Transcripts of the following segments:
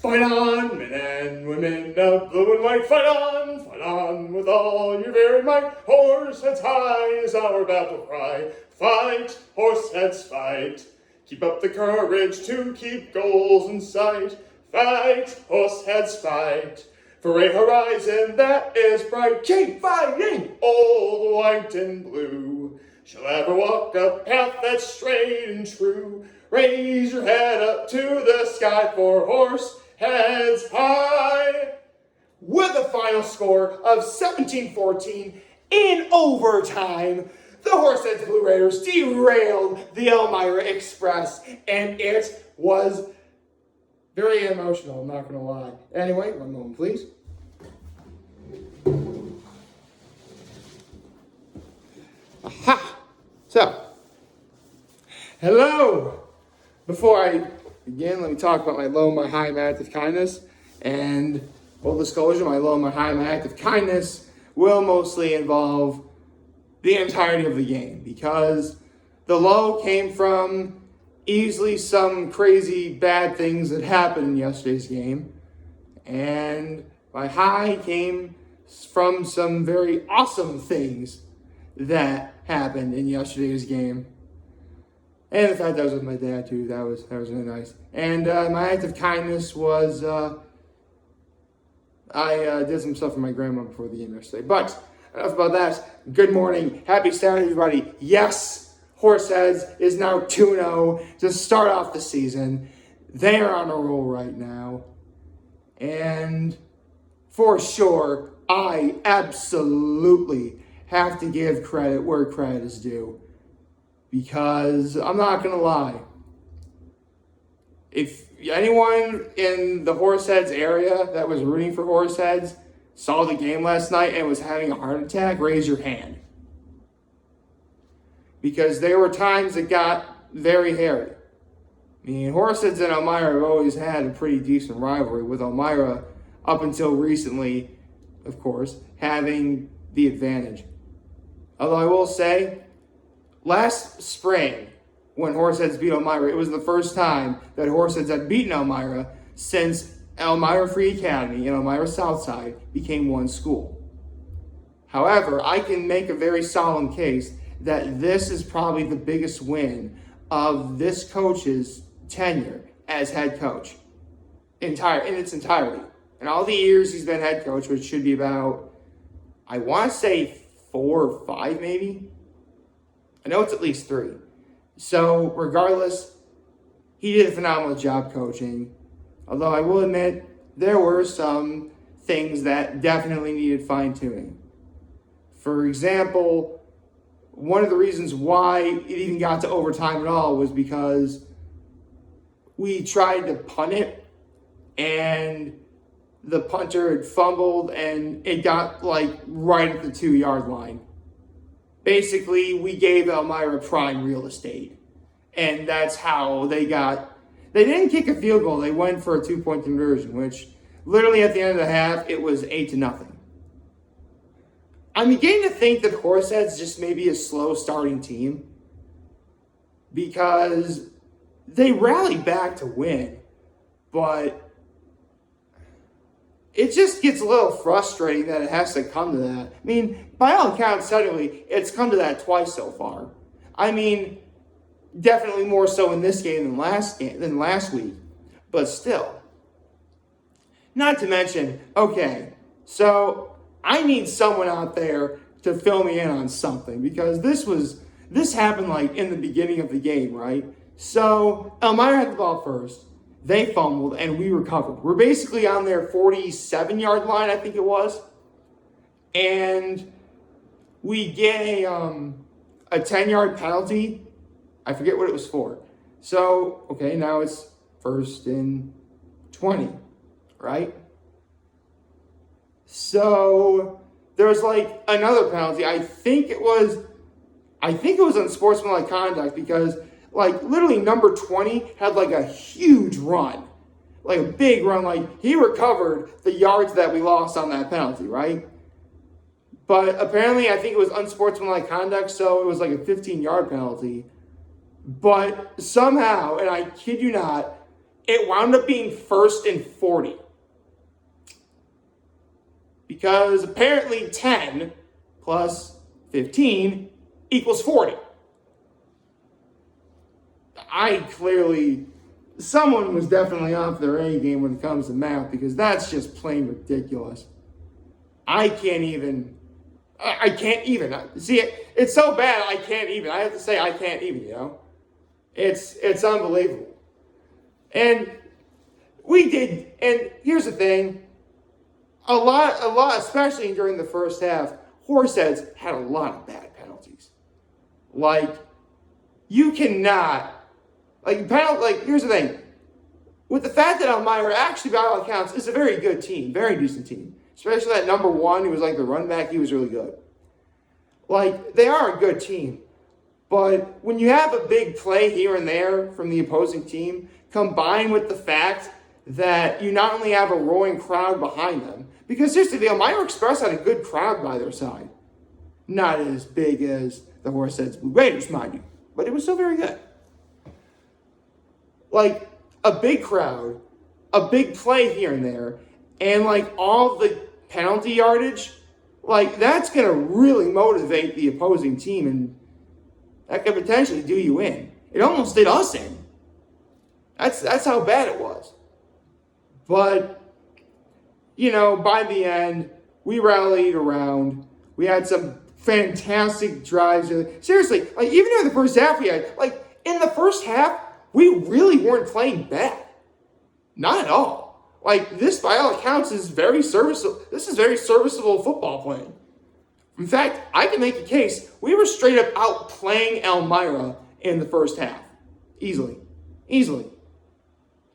Fight on, men and women of blue and white, fight on with all your very might. Horseheads high is our battle cry. Fight, horseheads, fight. Keep up the courage to keep goals in sight. Fight, horseheads, fight. For a horizon that is bright. Keep fighting, all the white and blue. Shall ever walk a path that's straight and true. Raise your head up to the sky for Horseheads high. With a final score of 17-14 in overtime, the Horseheads Blue Raiders derailed the Elmira Express, and it was very emotional, I'm not going to lie. Anyway, one moment, please. Aha! So, hello! Before I begin, let me talk about my low, my high, my act of kindness. And full disclosure, my low, my high, my act of kindness will mostly involve the entirety of the game, because the low came from easily some crazy bad things that happened in yesterday's game, and my high came from some very awesome things that happened in yesterday's game. And the fact that I was with my dad too, that was really nice. And my act of kindness was I did some stuff for my grandma before the game yesterday. But enough about that. Good morning. Happy Saturday, everybody. Yes, Horseheads is now 2-0 to start off the season. They are on a roll right now. And for sure, I absolutely have to give credit where credit is due. Because I'm not going to lie. If anyone in the Horseheads area that was rooting for Horseheads saw the game last night and was having a heart attack, raise your hand. Because there were times it got very hairy. I mean, Horseheads and Elmira have always had a pretty decent rivalry, with Elmira, up until recently, of course, having the advantage. Although I will say, last spring, when Horseheads beat Elmira, it was the first time that Horseheads had beaten Elmira since Elmira Free Academy and Elmira Southside became one school. However, I can make a very solemn case that this is probably the biggest win of this coach's tenure as head coach in its entirety. And all the years he's been head coach, which should be about, I want to say 4 or 5 maybe. I know it's at least 3. So regardless, he did a phenomenal job coaching. Although I will admit, there were some things that definitely needed fine-tuning. For example, one of the reasons why it even got to overtime at all was because we tried to punt it, and the punter had fumbled, and it got right at the 2-yard line. Basically, we gave Elmira prime real estate. And that's how they didn't kick a field goal. They went for a 2-point conversion, which literally at the end of the half, it was 8-0. I'm beginning to think that Horseheads just may be a slow starting team, because they rallied back to win, but it just gets a little frustrating that it has to come to that. I mean, by all accounts, technically, it's come to that twice so far. I mean, definitely more so in this game than last week, but still. Not to mention, okay, so I need someone out there to fill me in on something, because this happened in the beginning of the game, right? So Elmira had the ball first. They fumbled, and we recovered. We're basically on their 47-yard line, I think it was. And we get a 10-yard penalty. I forget what it was for. So, okay, now it's 1st and 20, right? So there's another penalty. I think it was unsportsmanlike conduct, because literally number 20 had a huge run, a big run. He recovered the yards that we lost on that penalty, right? But apparently I think it was unsportsmanlike conduct, so it was a 15-yard penalty. But somehow, and I kid you not, it wound up being 1st and 40. Because apparently 10 plus 15 equals 40. Someone was definitely off their A game when it comes to math, because that's just plain ridiculous. I can't even. See, it's so bad, I can't even. I have to say, I can't even, It's unbelievable. And here's the thing. A lot, especially during the first half, Horseheads had a lot of bad penalties. You cannot, here's the thing. With the fact that Elmira actually, by all accounts, is a very good team, very decent team. Especially that number 1, who was the run back, he was really good. They are a good team. But when you have a big play here and there from the opposing team, combined with the fact that you not only have a roaring crowd behind them, because seriously, the Elmira Express had a good crowd by their side. Not as big as the Horseheads Blue Raiders, mind you, but it was still very good. A big crowd, a big play here and there, and all the penalty yardage, that's going to really motivate the opposing team, and that could potentially do you in. It almost did us in. That's how bad it was. But, by the end, we rallied around. We had some fantastic drives. Seriously, even in the first half, in the first half, we really weren't playing bad. Not at all. This, by all accounts, is very serviceable. This is very serviceable football playing. In fact, I can make a case. We were straight up outplaying Elmira in the first half. Easily.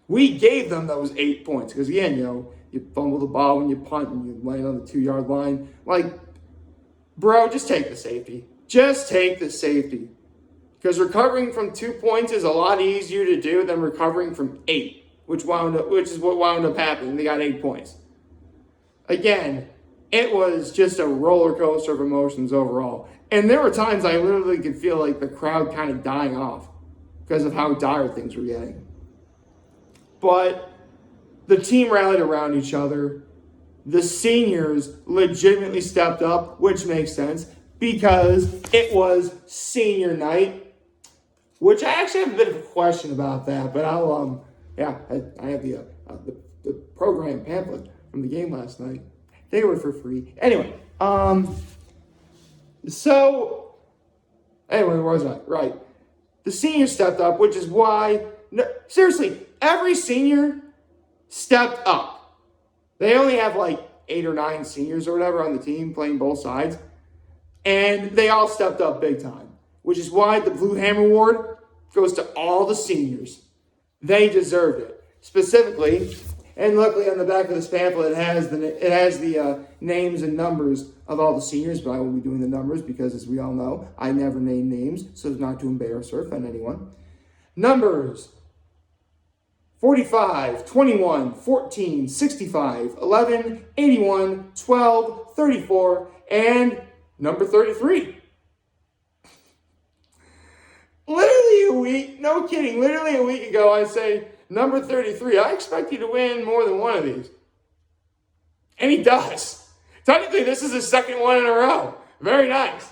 We gave them those 8 points. Because, again, you fumble the ball when you punt and you land on the 2-yard line. Bro, just take the safety. Just take the safety. Because recovering from 2 points is a lot easier to do than recovering from 8, which is what wound up happening. They got 8 points. Again, it was just a roller coaster of emotions overall. And there were times I literally could feel the crowd kind of dying off because of how dire things were getting. But the team rallied around each other. The seniors legitimately stepped up, which makes sense because it was senior night. Which I actually have a bit of a question about that, but I have the program pamphlet from the game last night. They were for free. Anyway, where was I? Right. The seniors stepped up, which is why, seriously, every senior stepped up. They only have 8 or 9 seniors or whatever on the team playing both sides, and they all stepped up big time. Which is why the Blue Hammer Award goes to all the seniors. They deserved it. Specifically, and luckily on the back of this pamphlet, it has the names and numbers of all the seniors, but I will be doing the numbers because, as we all know, I never name names, so as not to embarrass or offend anyone. Numbers: 45, 21, 14, 65, 11, 81, 12, 34, and number 33. Literally a week ago, I say, number 33, I expect you to win more than one of these. And he does. Technically, this is his second one in a row. Very nice.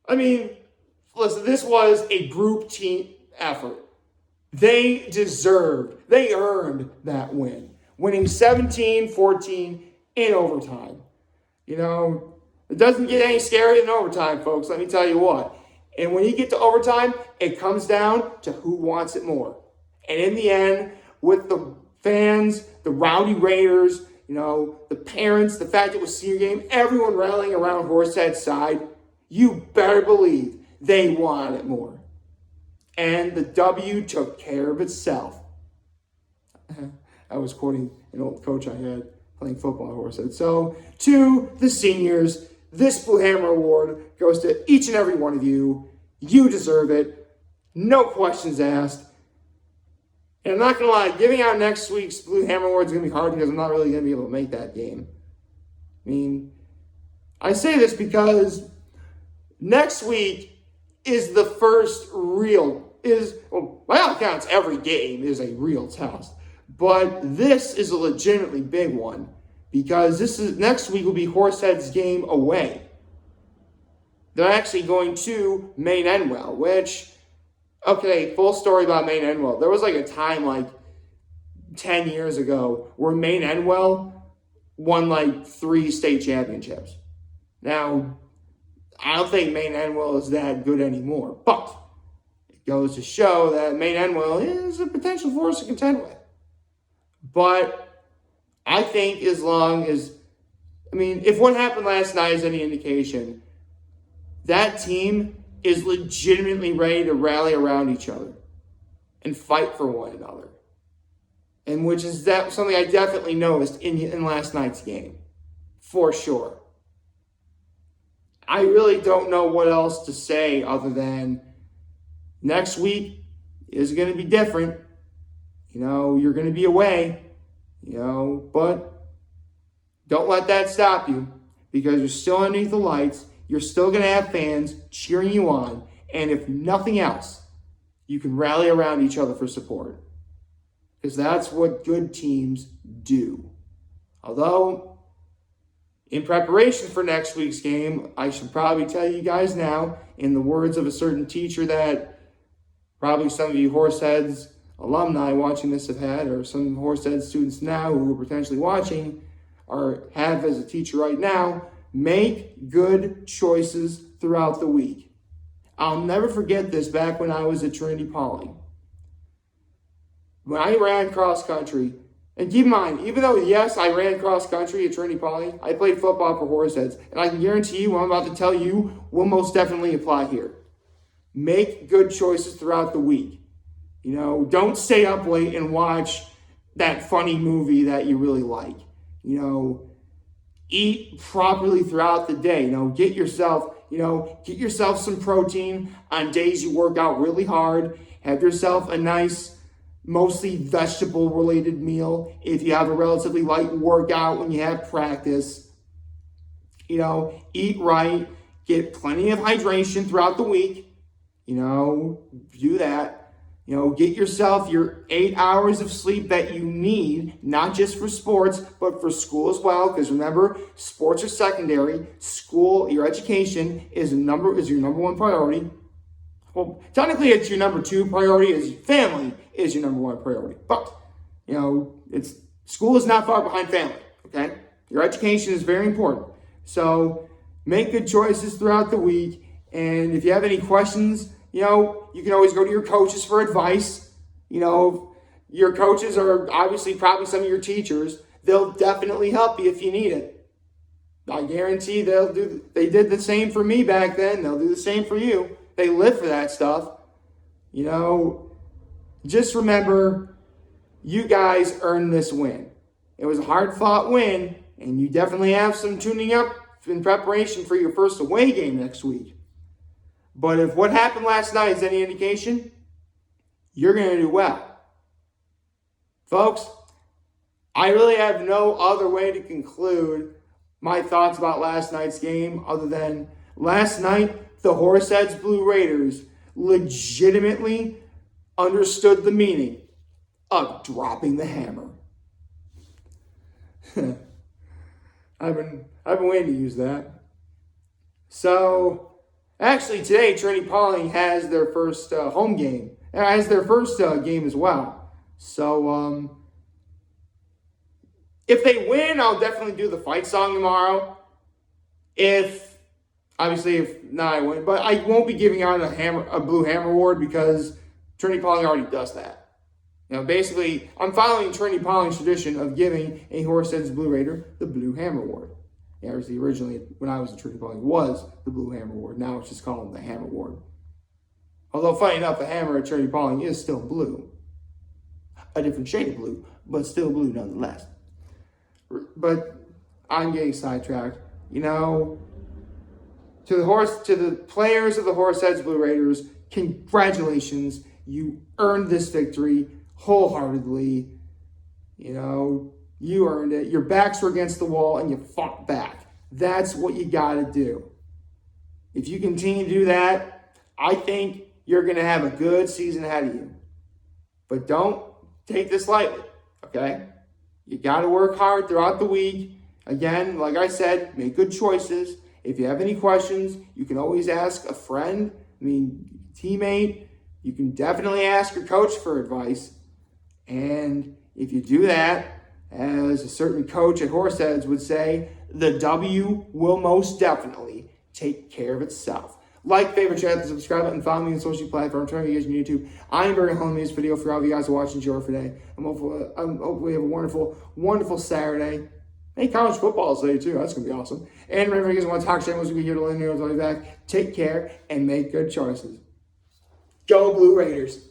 Listen, this was a group team effort. They earned that win. Winning 17-14 in overtime. It doesn't get any scarier than overtime, folks. Let me tell you what. And when you get to overtime, it comes down to who wants it more. And in the end, with the fans, the rowdy Raiders, the parents, the fact it was senior game, everyone rallying around Horsehead's side, you better believe they wanted it more. And the W took care of itself. I was quoting an old coach I had playing football at Horsehead. So, to the seniors, this Blue Hammer Award goes to each and every one of you. You deserve it. No questions asked. And I'm not going to lie, giving out next week's Blue Hammer Award is going to be hard because I'm not really going to be able to make that game. I say this because next week is the first real well, by all accounts, every game is a real test. But this is a legitimately big one because next week will be Horseheads game away. They're actually going to Maine-Endwell, which, okay, full story about Maine-Endwell. There was like a time like 10 years ago where Maine-Endwell won like 3 state championships. Now, I don't think Maine-Endwell is that good anymore, but it goes to show that Maine-Endwell is a potential force to contend with. But I think if what happened last night is any indication, that team is legitimately ready to rally around each other and fight for one another. And which is something I definitely noticed in last night's game, for sure. I really don't know what else to say other than next week is going to be different. You're going to be away, but don't let that stop you because you're still underneath the lights. You're still going to have fans cheering you on. And if nothing else, you can rally around each other for support. Because that's what good teams do. Although, in preparation for next week's game, I should probably tell you guys now, in the words of a certain teacher that probably some of you Horseheads alumni watching this have had, or some Horseheads students now who are potentially watching, or have as a teacher right now, make good choices throughout the week. I'll never forget this back when I was at Trinity Pauling. When I ran cross country, and keep in mind, even though, yes, I ran cross country at Trinity Pauling, I played football for Horseheads. And I can guarantee you what I'm about to tell you will most definitely apply here. Make good choices throughout the week. Don't stay up late and watch that funny movie that you really like. Eat properly throughout the day. Get yourself some protein on days you work out really hard. Have yourself a nice, mostly vegetable-related meal if you have a relatively light workout when you have practice. Eat right. Get plenty of hydration throughout the week. Do that. Get yourself your 8 hours of sleep that you need, not just for sports, but for school as well. Because remember, sports are secondary. School, your education is your number one priority. Well, technically, it's your number 2 priority. Family is your number 1 priority. But school is not far behind family. Okay, your education is very important. So make good choices throughout the week. And if you have any questions, you can always go to your coaches for advice. Your coaches are obviously probably some of your teachers. They'll definitely help you if you need it. I guarantee they did the same for me back then. They'll do the same for you. They live for that stuff. Just remember, you guys earned this win. It was a hard-fought win, and you definitely have some tuning up in preparation for your first away game next week. But if what happened last night is any indication, you're going to do well. Folks, I really have no other way to conclude my thoughts about last night's game other than last night, the Horseheads Blue Raiders legitimately understood the meaning of dropping the hammer. I've been waiting to use that. So, actually, today, Trinity Pauling has their first home game. Has their first game as well. So, if they win, I'll definitely do the fight song tomorrow. If not, I win. But I won't be giving out a Blue Hammer Award because Trinity Pauling already does that. Basically, I'm following Trinity Pauling's tradition of giving a Horseheads Blue Raider the Blue Hammer Award. Obviously, originally, when I was at Trinity Pauling, was the Blue Hammer Award. Now it's just called the Hammer Award. Although, funny enough, the hammer at Trinity Pauling is still blue. A different shade of blue, but still blue nonetheless. But I'm getting sidetracked. To the players of the Horseheads Blue Raiders, congratulations. You earned this victory wholeheartedly. You earned it. Your backs were against the wall and you fought back. That's what you got to do. If you continue to do that, I think you're going to have a good season ahead of you. But don't take this lightly, okay? You got to work hard throughout the week. Again, like I said, make good choices. If you have any questions, you can always ask a friend, teammate. You can definitely ask your coach for advice. And if you do that, as a certain coach at Horseheads would say, the W will most definitely take care of itself. Like, favorite, share, and subscribe button. Follow me on social platforms. Turn on you guys on YouTube. I'm very home this video for all of you guys who are watching the show for today. I'm hopefully have a wonderful, wonderful Saturday. Hey, college football today too. That's gonna be awesome. And remember, if you guys want to talk channels, we can hear the link. I'll be back. Take care and make good choices. Go Blue Raiders.